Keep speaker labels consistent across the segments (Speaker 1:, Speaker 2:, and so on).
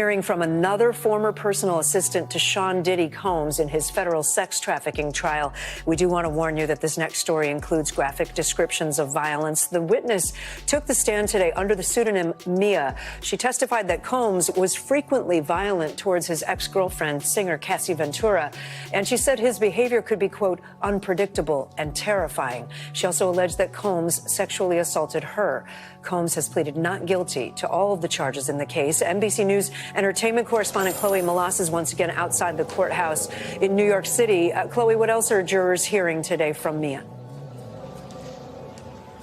Speaker 1: Hearing from another former personal assistant to Sean Diddy Combs in his federal sex trafficking trial. We do want to warn you that this next story includes graphic descriptions of violence. The witness took the stand today under the pseudonym Mia. She testified that Combs was frequently violent towards his ex-girlfriend, singer Cassie Ventura, and she said his behavior could be, quote, unpredictable and terrifying. She also alleged that Combs sexually assaulted her. Combs has pleaded not guilty to all of the charges in the case. NBC News entertainment correspondent Chloe Malas is once again outside the courthouse in New York City. Chloe, what else are jurors hearing today from Mia?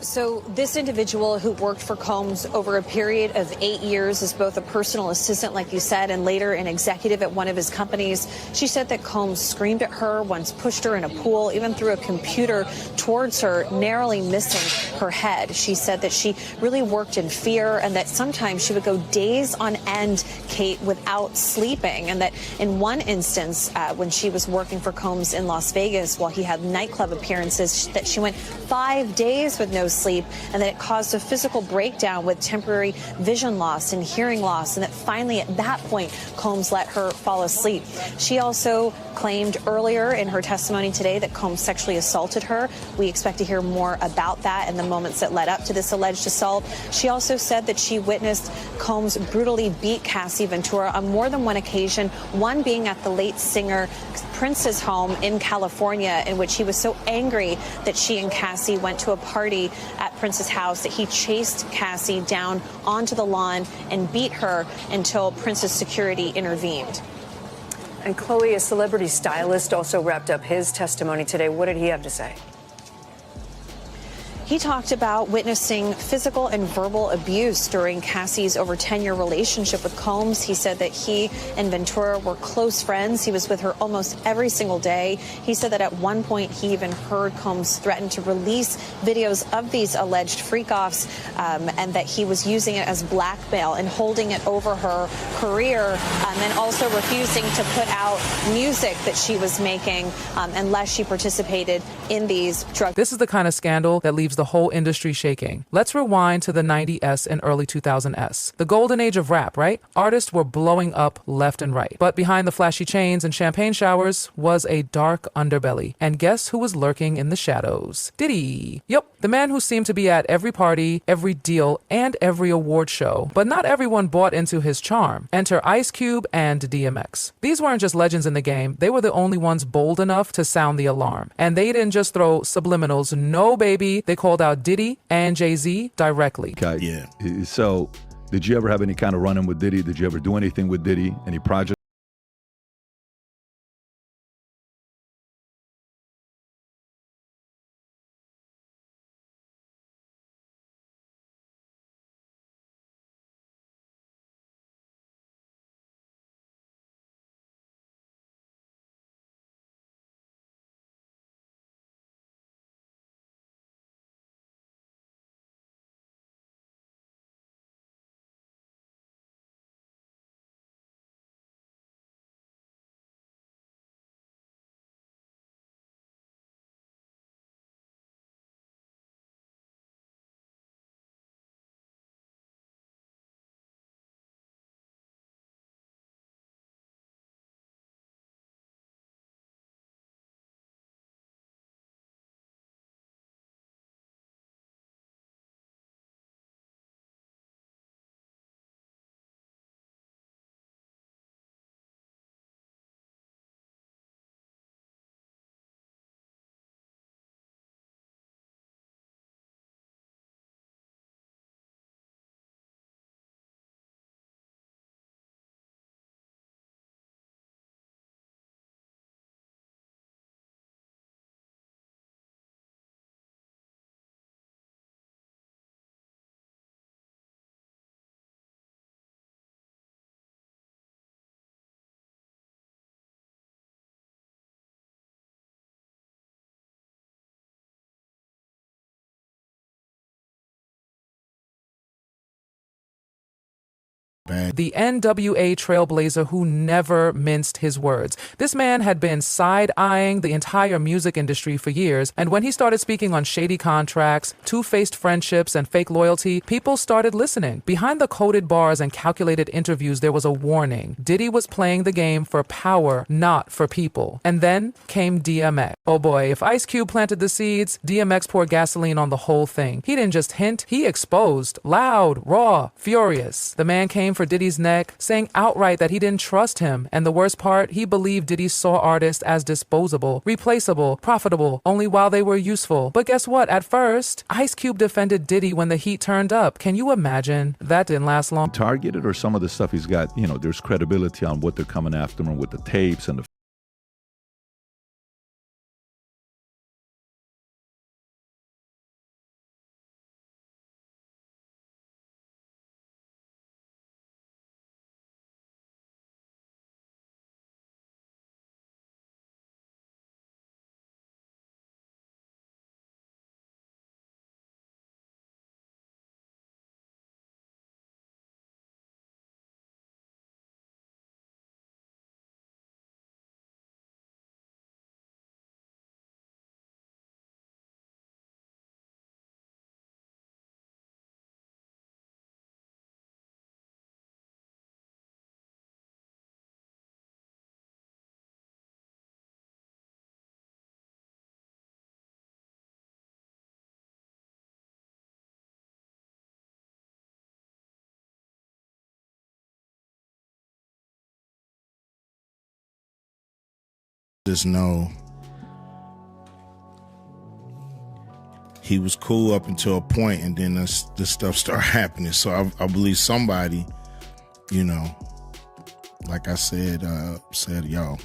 Speaker 2: So this individual who worked for Combs over a period of 8 years as both a personal assistant, like you said, and later an executive at one of his companies. She said that Combs screamed at her, once pushed her in a pool, even threw a computer towards her, narrowly missing her head. She said that she really worked in fear and that sometimes she would go days on end, Kate, without sleeping. And that in one instance, when she was working for Combs in Las Vegas while he had nightclub appearances, that she went 5 days with no sleep, and that it caused a physical breakdown with temporary vision loss and hearing loss, and that finally at that point Combs let her fall asleep. She also claimed earlier in her testimony today that Combs sexually assaulted her. We expect to hear more about that in the moments that led up to this alleged assault. She also said that she witnessed Combs brutally beat Cassie Ventura on more than one occasion, one being at the late singer Prince's home in California, in which he was so angry that she and Cassie went to a party at Prince's house that he chased Cassie down onto the lawn and beat her until Prince's security intervened.
Speaker 1: And Chloe, a celebrity stylist, also wrapped up his testimony today. What did he have to say?
Speaker 2: He talked about witnessing physical and verbal abuse during Cassie's over 10-year relationship with Combs. He said that he and Ventura were close friends. He was with her almost every single day. He said that at one point he even heard Combs threaten to release videos of these alleged freak-offs, and that he was using it as blackmail and holding it over her career, and also refusing to put out music that she was making unless she participated in these drugs.
Speaker 3: This is the kind of scandal that leaves the whole industry shaking. Let's rewind to the 90s and early 2000s. The golden age of rap, right? Artists were blowing up left and right. But behind the flashy chains and champagne showers was a dark underbelly. And guess who was lurking in the shadows? Diddy. Yep, the man who seemed to be at every party, every deal, and every award show. But not everyone bought into his charm. Enter Ice Cube and DMX. These weren't just legends in the game. They were the only ones bold enough to sound the alarm. And they didn't just throw subliminals. No, baby. They called out Diddy and Jay-Z directly.
Speaker 4: Okay. Yeah. So, did you ever have any kind of run-in with Diddy? Did you ever do anything with Diddy? Any projects?
Speaker 3: The NWA trailblazer who never minced his words. This man had been side-eyeing the entire music industry for years, and when he started speaking on shady contracts, two-faced friendships, and fake loyalty, people started listening. Behind the coded bars and calculated interviews, there was a warning. Diddy was playing the game for power, not for people. And then came DMX. Oh boy, if Ice Cube planted the seeds, DMX poured gasoline on the whole thing. He didn't just hint, he exposed. Loud, raw, furious. The man came for Diddy's neck, saying outright that he didn't trust him. And the worst part, he believed Diddy saw artists as disposable, replaceable, profitable, only while they were useful. But guess what? At first, Ice Cube defended Diddy when the heat turned up. Can you imagine? That didn't last long.
Speaker 4: Targeted, or some of the stuff he's got, you know, there's credibility on what they're coming after him with the tapes and the
Speaker 5: just know he was cool up until a point, and then this stuff started happening. So I believe somebody, you know, like I said, yo,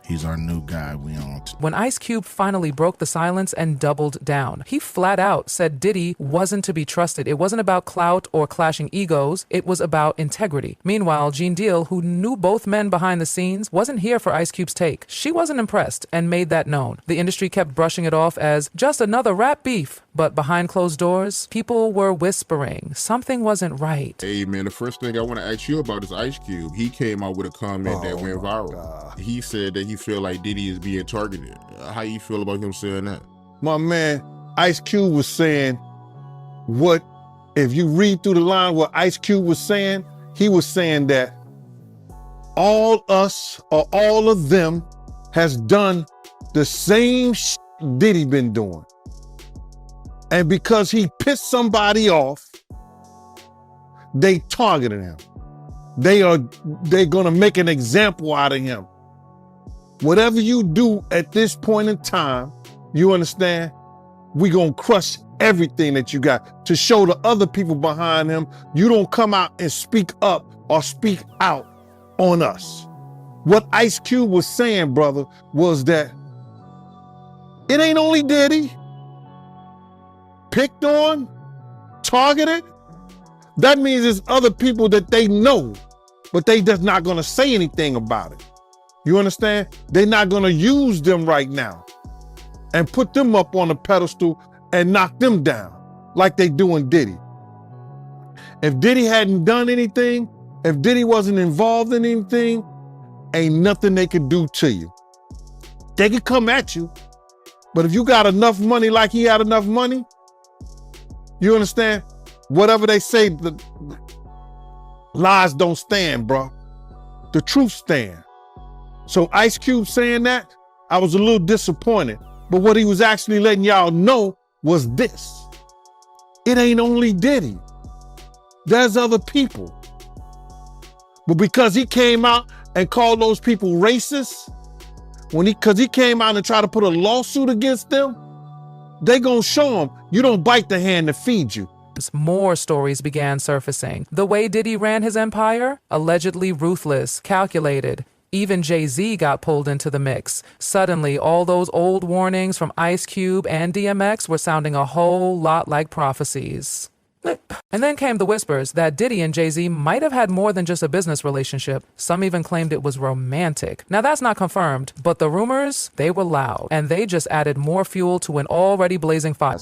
Speaker 5: he's our new guy. We on.
Speaker 3: When Ice Cube finally broke the silence and doubled down, he flat out said Diddy wasn't to be trusted. It wasn't about clout or clashing egos. It was about integrity. Meanwhile, Gene Deal, who knew both men behind the scenes, wasn't here for Ice Cube's take. She wasn't impressed and made that known. The industry kept brushing it off as just another rap beef. But behind closed doors, people were whispering something wasn't right.
Speaker 6: Hey man, the first thing I want to ask you about is Ice Cube. He came out with a comment that went viral. God. He said that he feel like Diddy is being targeted. How you feel about him saying that?
Speaker 7: My man, Ice Cube was saying what, if you read through the line what Ice Cube was saying, he was saying that all us or all of them has done the same shit Diddy been doing. And because he pissed somebody off, they targeted him. They're gonna make an example out of him. Whatever you do at this point in time, you understand, we gonna crush everything that you got to show the other people behind him. You don't come out and speak up or speak out on us. What Ice Cube was saying, brother, was that it ain't only Diddy. Picked on, targeted, that means there's other people that they know, but they just not gonna say anything about it. You understand? They're not gonna use them right now and put them up on a pedestal and knock them down like they doing Diddy. If Diddy hadn't done anything, if Diddy wasn't involved in anything, ain't nothing they could do to you. They could come at you, but if you got enough money like he had enough money, you understand? Whatever they say, the lies don't stand, bro. The truth stand. So Ice Cube saying that, I was a little disappointed. But what he was actually letting y'all know was this. It ain't only Diddy. There's other people. But because he came out and called those people racist, because he came out and tried to put a lawsuit against them, they gonna show him you don't bite the hand that feeds you.
Speaker 3: More stories began surfacing. The way Diddy ran his empire? Allegedly ruthless, calculated. Even Jay-Z got pulled into the mix. Suddenly, all those old warnings from Ice Cube and DMX were sounding a whole lot like prophecies. And then came the whispers that Diddy and Jay-Z might have had more than just a business relationship. Some even claimed it was romantic. Now that's not confirmed, but the rumors, they were loud, and they just added more fuel to an already blazing fire.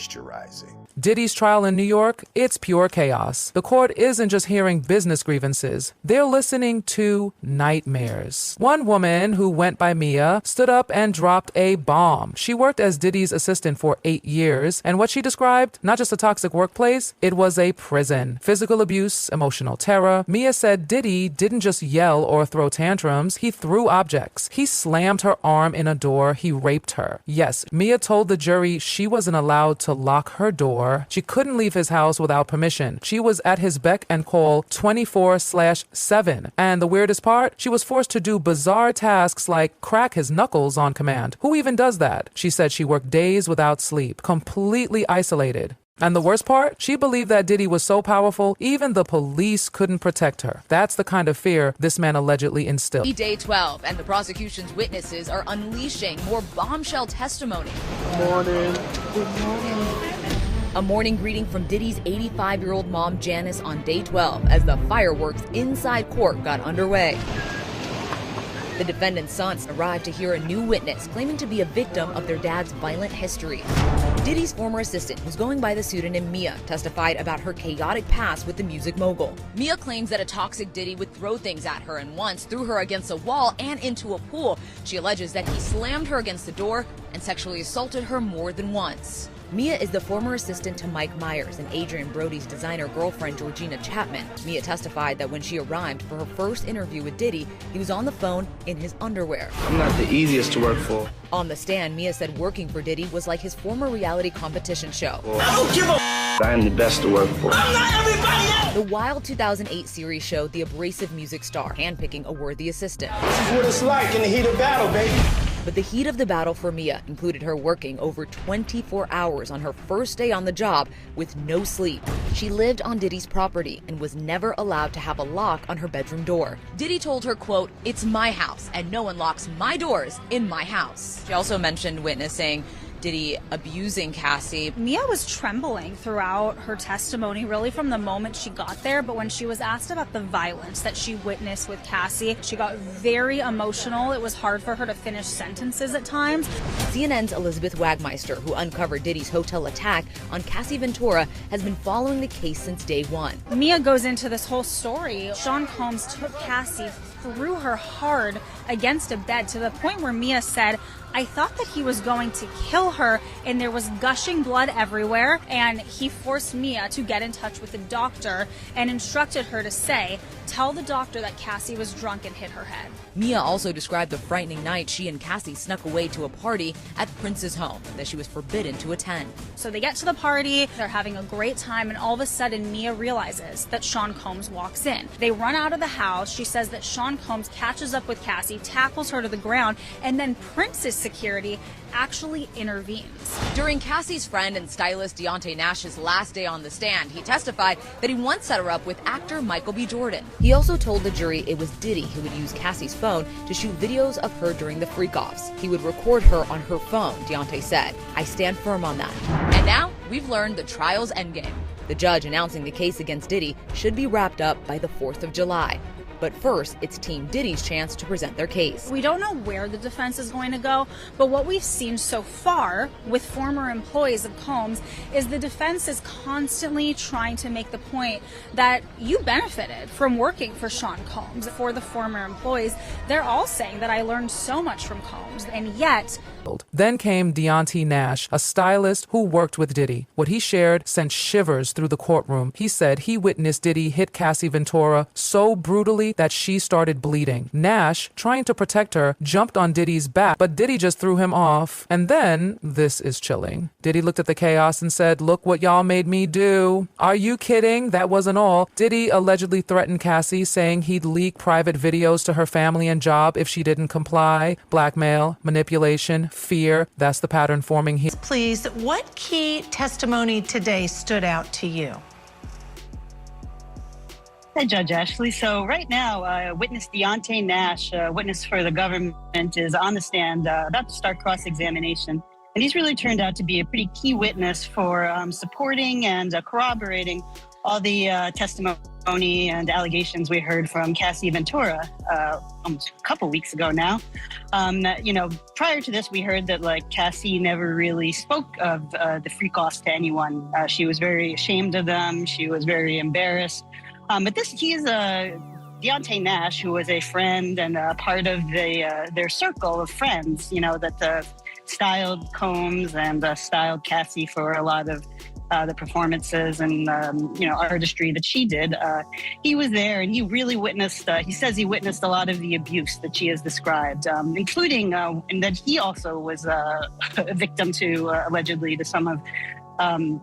Speaker 8: moisturizing.
Speaker 3: Diddy's trial in New York, it's pure chaos. The court isn't just hearing business grievances, they're listening to nightmares. One woman, who went by Mia, stood up and dropped a bomb. She worked as Diddy's assistant for 8 years, and what she described, not just a toxic workplace, it was a prison. Physical abuse, emotional terror. Mia said Diddy didn't just yell or throw tantrums, he threw objects. He slammed her arm in a door, he raped her. Yes, Mia told the jury she wasn't allowed to lock her door. She couldn't leave his house without permission. She was at his beck and call 24/7. And the weirdest part, she was forced to do bizarre tasks like crack his knuckles on command. Who even does that? She said she worked days without sleep, completely isolated. And the worst part, she believed that Diddy was so powerful, even the police couldn't protect her. That's the kind of fear this man allegedly instilled.
Speaker 9: Day 12, and the prosecution's witnesses are unleashing more bombshell testimony.
Speaker 7: Good morning.
Speaker 9: A morning greeting from Diddy's 85-year-old mom, Janice, on day 12 as the fireworks inside court got underway. The defendant's sons arrived to hear a new witness claiming to be a victim of their dad's violent history. Diddy's former assistant, who's going by the pseudonym Mia, testified about her chaotic past with the music mogul. Mia claims that a toxic Diddy would throw things at her and once threw her against a wall and into a pool. She alleges that he slammed her against the door and sexually assaulted her more than once. Mia is the former assistant to Mike Myers and Adrian Brody's designer girlfriend, Georgina Chapman. Mia testified that when she arrived for her first interview with Diddy, he was on the phone in his underwear.
Speaker 10: I'm not the easiest to work for.
Speaker 9: On the stand, Mia said working for Diddy was like his former reality competition show.
Speaker 10: I don't give a I am the best to work for.
Speaker 9: I'm not everybody else! The wild 2008 series showed the abrasive music star handpicking a worthy assistant.
Speaker 10: This is what it's like in the heat of battle, baby.
Speaker 9: But the heat of the battle for Mia included her working over 24 hours on her first day on the job with no sleep. She lived on Diddy's property and was never allowed to have a lock on her bedroom door. Diddy told her, quote, "It's my house and no one locks my doors in my house." She also mentioned witnessing Diddy abusing Cassie.
Speaker 11: Mia was trembling throughout her testimony, really from the moment she got there, but when she was asked about the violence that she witnessed with Cassie, she got very emotional. It was hard for her to finish sentences at times.
Speaker 9: CNN's Elizabeth Wagmeister, who uncovered Diddy's hotel attack on Cassie Ventura, has been following the case since day one.
Speaker 11: Mia goes into this whole story. Sean Combs took Cassie, threw her hard against a bed to the point where Mia said, "I thought that he was going to kill her," and there was gushing blood everywhere, and he forced Mia to get in touch with the doctor and instructed her to say, "Tell the doctor that Cassie was drunk and hit her head."
Speaker 9: Mia also described the frightening night she and Cassie snuck away to a party at Prince's home that she was forbidden to attend.
Speaker 11: So they get to the party, they're having a great time, and all of a sudden Mia realizes that Sean Combs walks in. They run out of the house. She says that Sean Combs catches up with Cassie, tackles her to the ground, and then Prince's security actually intervenes.
Speaker 9: During Cassie's friend and stylist Deontay Nash's last day on the stand, he testified that he once set her up with actor Michael B. Jordan. He also told the jury it was Diddy who would use Cassie's phone to shoot videos of her during the freak-offs. He would record her on her phone, Deontay said. "I stand firm on that." And now, we've learned the trial's endgame. The judge announcing the case against Diddy should be wrapped up by the 4th of July. But first, it's Team Diddy's chance to present their case.
Speaker 11: We don't know where the defense is going to go, but what we've seen so far with former employees of Combs is the defense is constantly trying to make the point that you benefited from working for Sean Combs. For the former employees, they're all saying that I learned so much from Combs, and yet...
Speaker 3: Then came Deontay Nash, a stylist who worked with Diddy. What he shared sent shivers through the courtroom. He said he witnessed Diddy hit Cassie Ventura so brutally that she started bleeding. Nash, trying to protect her, jumped on Diddy's back, but Diddy just threw him off. And then, this is chilling. Diddy looked at the chaos and said, "Look what y'all made me do." Are you kidding? That wasn't all. Diddy allegedly threatened Cassie, saying he'd leak private videos to her family and job if she didn't comply. Blackmail, manipulation, fear, that's the pattern forming here.
Speaker 12: Please, what key testimony today stood out to you?
Speaker 13: Hi, Judge Ashley. So right now, witness Deontay Nash, witness for the government, is on the stand, about to start cross-examination. And he's really turned out to be a pretty key witness for supporting and corroborating all the testimony and allegations we heard from Cassie Ventura almost a couple weeks ago now. Prior to this, we heard that Cassie never really spoke of the freak-offs to anyone. She was very ashamed of them. She was very embarrassed. But he's Deontay Nash, who was a friend and a part of their circle of friends, that styled Combs and styled Cassie for a lot of the performances and, artistry that she did. He was there and he really witnessed, he says he witnessed a lot of the abuse that she has described, including, and that he also was a victim to, allegedly, to some of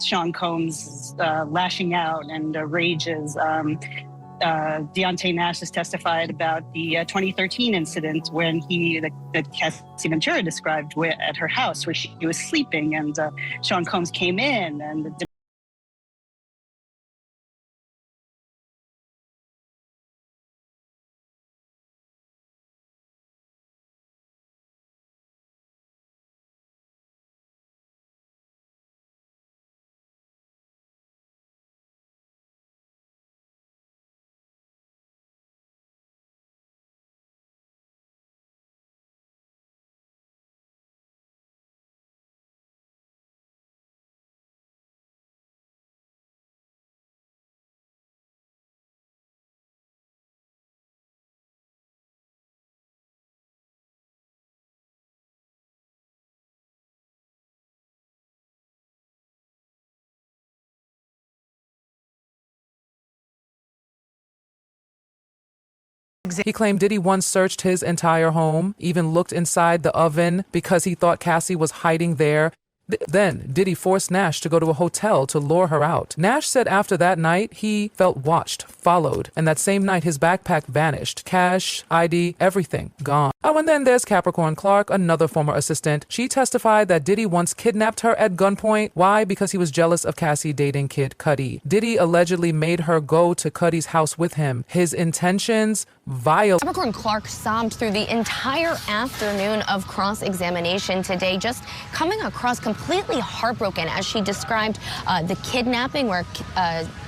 Speaker 13: Sean Combs' lashing out and rages. Deontay Nash has testified about the 2013 incident when that Cassie Ventura described at her house where she was sleeping and Sean Combs came in and
Speaker 3: He claimed Diddy once searched his entire home, even looked inside the oven because he thought Cassie was hiding there. Then Diddy forced Nash to go to a hotel to lure her out. Nash said after that night, he felt watched, followed, and that same night his backpack vanished. Cash, ID, everything gone. Oh, and then there's Capricorn Clark, another former assistant. She testified that Diddy once kidnapped her at gunpoint. Why? Because he was jealous of Cassie dating Kid Cudi. Diddy allegedly made her go to Cudi's house with him. His intentions, vile.
Speaker 8: Capricorn Clark sobbed through the entire afternoon of cross-examination today, just coming across completely heartbroken as she described the kidnapping where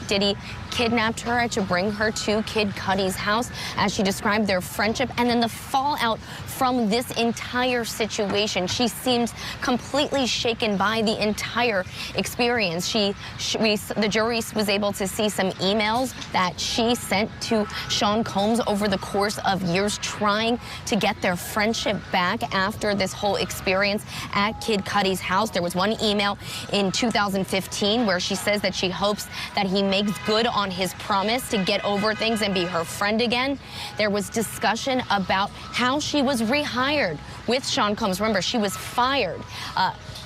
Speaker 8: Diddy kidnapped her to bring her to Kid Cudi's house, as she described their friendship, and then the fallout from this entire situation. She seemed completely shaken by the entire experience. The jury was able to see some emails that she sent to Sean Combs over the course of years, trying to get their friendship back after this whole experience at Kid Cudi's house. There was one email in 2015 where she says that she hopes that he makes good on his promise to get over things and be her friend again. There was discussion about how she was rehired with Sean Combs. Remember, she was fired.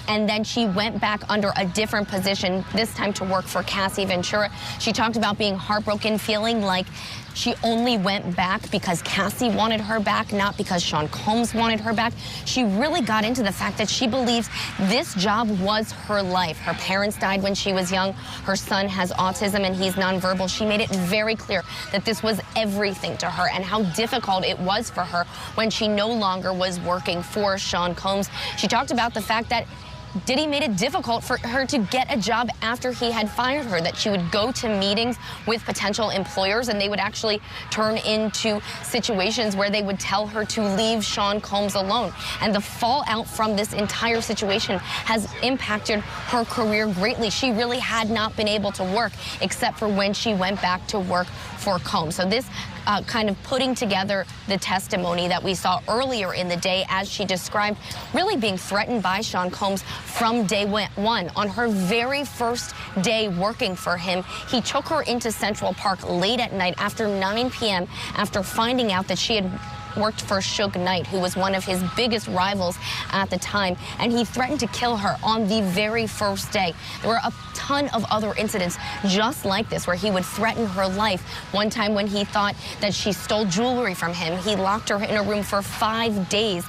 Speaker 8: And then she went back under a different position, this time to work for Cassie Ventura. She talked about being heartbroken, feeling like she only went back because Cassie wanted her back, not because Sean Combs wanted her back. She really got into the fact that she believes this job was her life. Her parents died when she was young. Her son has autism and he's nonverbal. She made it very clear that this was everything to her and how difficult it was for her when she no longer was working for Sean Combs. She talked about the fact that Diddy made it difficult for her to get a job after he had fired her, that she would go to meetings with potential employers and they would actually turn into situations where they would tell her to leave Sean Combs alone. And the fallout from this entire situation has impacted her career greatly. She really had not been able to work except for when she went back to work for Combs. So this kind of putting together the testimony that we saw earlier in the day, as she described really being threatened by Sean Combs from day one. On her very first day working for him, he took her into Central Park late at night after 9 p.m. after finding out that she had worked for Suge Knight, who was one of his biggest rivals at the time, and he threatened to kill her on the very first day. There were a ton of other incidents just like this where he would threaten her life. One time when he thought that she stole jewelry from him, he locked her in a room for 5 days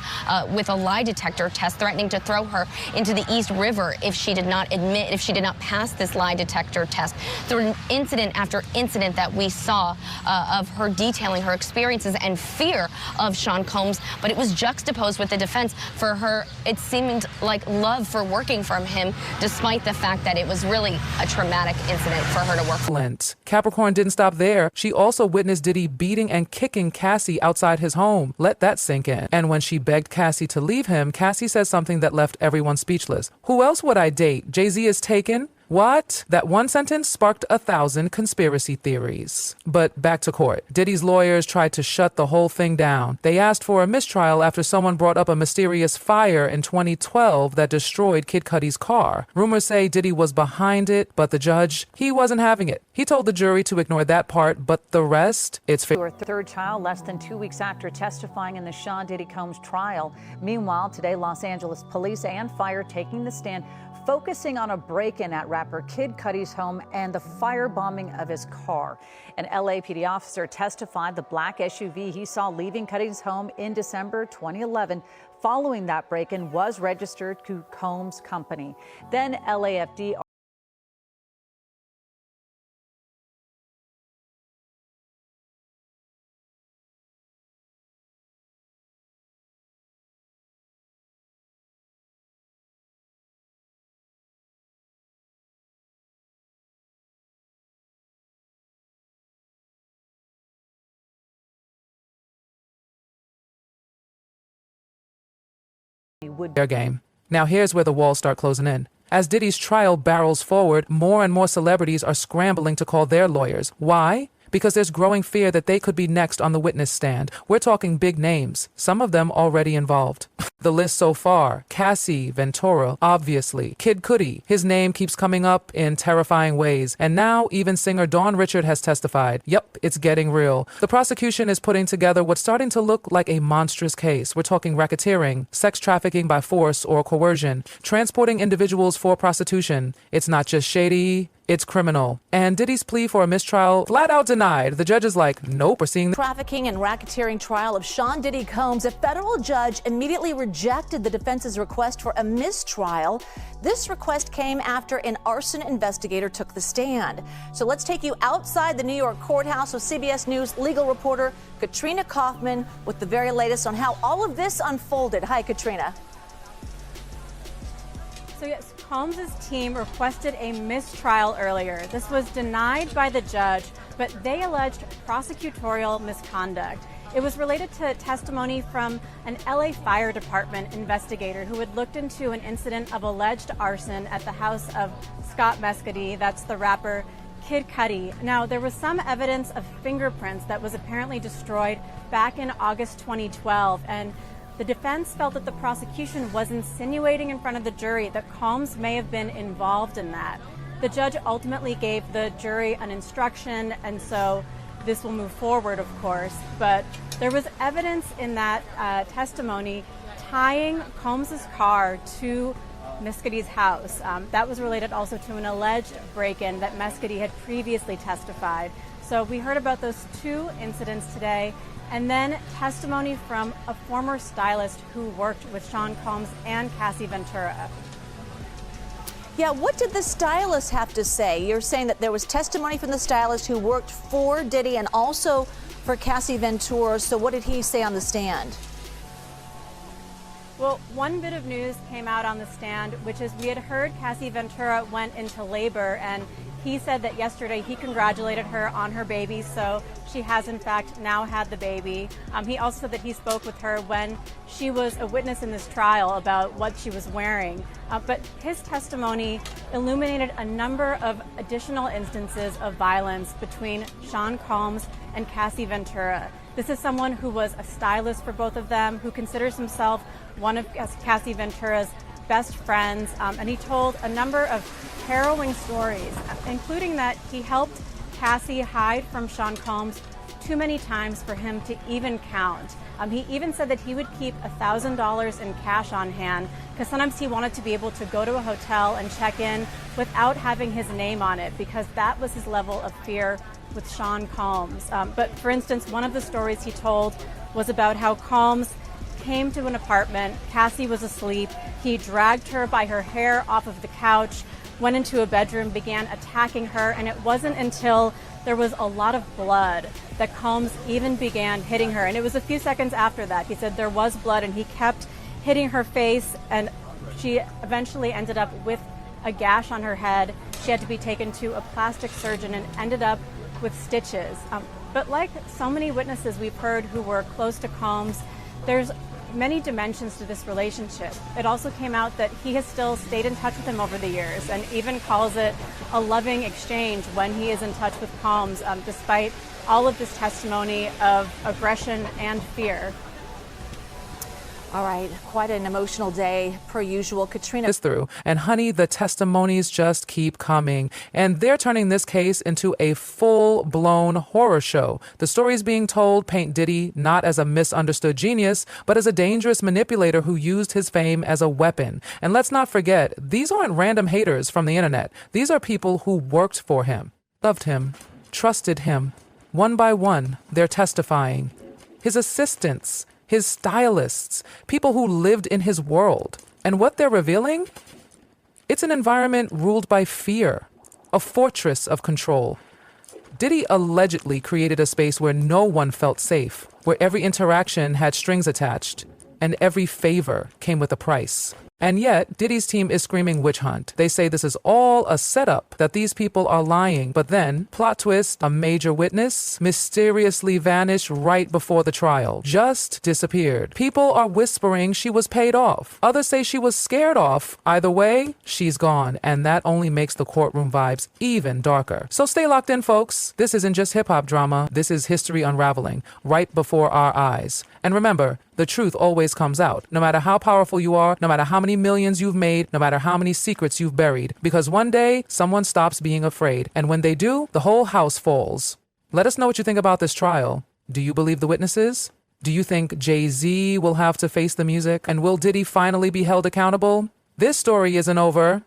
Speaker 8: with a lie detector test, threatening to throw her into the East River if she did not pass this lie detector test. There were incident after incident that we saw of her detailing her experiences and fear of Sean Combs, but it was juxtaposed with the defense. For her, it seemed like love for working from him, despite the fact that it was really a traumatic incident for her to work for.
Speaker 3: Capricorn didn't stop there. She also witnessed Diddy beating and kicking Cassie outside his home. Let that sink in. And when she begged Cassie to leave him, Cassie said something that left everyone speechless. Who else would I date? Jay-Z is taken? What? That one sentence sparked 1,000 conspiracy theories. But back to court. Diddy's lawyers tried to shut the whole thing down. They asked for a mistrial after someone brought up a mysterious fire in 2012 that destroyed Kid Cudi's car. Rumors say Diddy was behind it, but the judge, he wasn't having it. He told the jury to ignore that part, but the rest, it's fair.
Speaker 14: Her third child less than 2 weeks after testifying in the Sean Diddy Combs trial. Meanwhile, today, Los Angeles police and fire taking the stand, focusing on a break-in at rapper Kid Cudi's home and the firebombing of his car. An LAPD officer testified the black SUV he saw leaving Cudi's home in December 2011 following that break-in was registered to Combs' company. Then LAFD
Speaker 3: their game. Now here's where the walls start closing in. As Diddy's trial barrels forward, more and more celebrities are scrambling to call their lawyers. Why? Because there's growing fear that they could be next on the witness stand. We're talking big names, some of them already involved. The list so far: Cassie Ventura, obviously. Kid Cudi, his name keeps coming up in terrifying ways. And now even singer Dawn Richard has testified. Yep, it's getting real. The prosecution is putting together what's starting to look like a monstrous case. We're talking racketeering, sex trafficking by force or coercion, transporting individuals for prostitution. It's not just shady, it's criminal. And Diddy's plea for a mistrial flat out denied. The judge is like, nope, we're seeing the
Speaker 14: trafficking and racketeering trial of Sean Diddy Combs. A federal judge immediately rejected the defense's request for a mistrial. This request came after an arson investigator took the stand. So let's take you outside the New York courthouse with CBS News legal reporter Katrina Kaufman with the very latest on how all of this unfolded. Hi, Katrina.
Speaker 11: So yes, Combs' team requested a mistrial earlier. This was denied by the judge, but they alleged prosecutorial misconduct. It was related to testimony from an LA Fire Department investigator who had looked into an incident of alleged arson at the house of Scott Mescudi, that's the rapper Kid Cudi. Now, there was some evidence of fingerprints that was apparently destroyed back in August 2012, and the defense felt that the prosecution was insinuating in front of the jury that Combs may have been involved in that. The judge ultimately gave the jury an instruction, and so this will move forward, of course. But there was evidence in that testimony tying Combs' car to Mescudi's house. That was related also to an alleged break-in that Mescudi had previously testified. So we heard about those two incidents today. And then testimony from a former stylist who worked with Sean Combs and Cassie Ventura.
Speaker 14: Yeah, what did the stylist have to say? You're saying that there was testimony from the stylist who worked for Diddy and also for Cassie Ventura. So what did he say on the stand?
Speaker 11: Well, one bit of news came out on the stand, which is we had heard Cassie Ventura went into labor, and he said that yesterday he congratulated her on her baby, so she has in fact now had the baby. He also said that he spoke with her when she was a witness in this trial about what she was wearing. But his testimony illuminated a number of additional instances of violence between Sean Combs and Cassie Ventura. This is someone who was a stylist for both of them, who considers himself one of Cassie Ventura's best friends, and he told a number of harrowing stories, including that he helped Cassie hide from Sean Combs too many times for him to even count. He even said that he would keep $1,000 in cash on hand because sometimes he wanted to be able to go to a hotel and check in without having his name on it, because that was his level of fear with Sean Combs. But for instance, one of the stories he told was about how Combs came to an apartment, Cassie was asleep, he dragged her by her hair off of the couch, went into a bedroom, began attacking her, and it wasn't until there was a lot of blood
Speaker 15: that Combs even began hitting her. And it was a few seconds after that. He said there was blood and he kept hitting her face, and she eventually ended up with a gash on her head. She had to be taken to a plastic surgeon and ended up with stitches. But like so many witnesses we've heard who were close to Combs, there's many dimensions to this relationship. It also came out that he has still stayed in touch with him over the years and even calls it a loving exchange when he is in touch with Combs, despite all of this testimony of aggression and fear.
Speaker 14: All right, quite an emotional day per usual. Katrina.
Speaker 3: This through. And honey, the testimonies just keep coming. And they're turning this case into a full-blown horror show. The stories being told paint Diddy not as a misunderstood genius, but as a dangerous manipulator who used his fame as a weapon. And let's not forget, these aren't random haters from the internet. These are people who worked for him, loved him, trusted him. One by one, they're testifying. His assistants, his stylists, people who lived in his world. And what they're revealing? It's an environment ruled by fear, a fortress of control. Diddy allegedly created a space where no one felt safe, where every interaction had strings attached, and every favor came with a price. And yet, Diddy's team is screaming witch hunt. They say this is all a setup, that these people are lying. But then, plot twist, a major witness mysteriously vanished right before the trial. Just disappeared. People are whispering she was paid off. Others say she was scared off. Either way, she's gone. And that only makes the courtroom vibes even darker. So stay locked in, folks. This isn't just hip-hop drama. This is history unraveling right before our eyes. And remember, the truth always comes out, no matter how powerful you are, no matter how many millions you've made, no matter how many secrets you've buried. Because one day, someone stops being afraid. And when they do, the whole house falls. Let us know what you think about this trial. Do you believe the witnesses? Do you think Jay-Z will have to face the music? And will Diddy finally be held accountable? This story isn't over.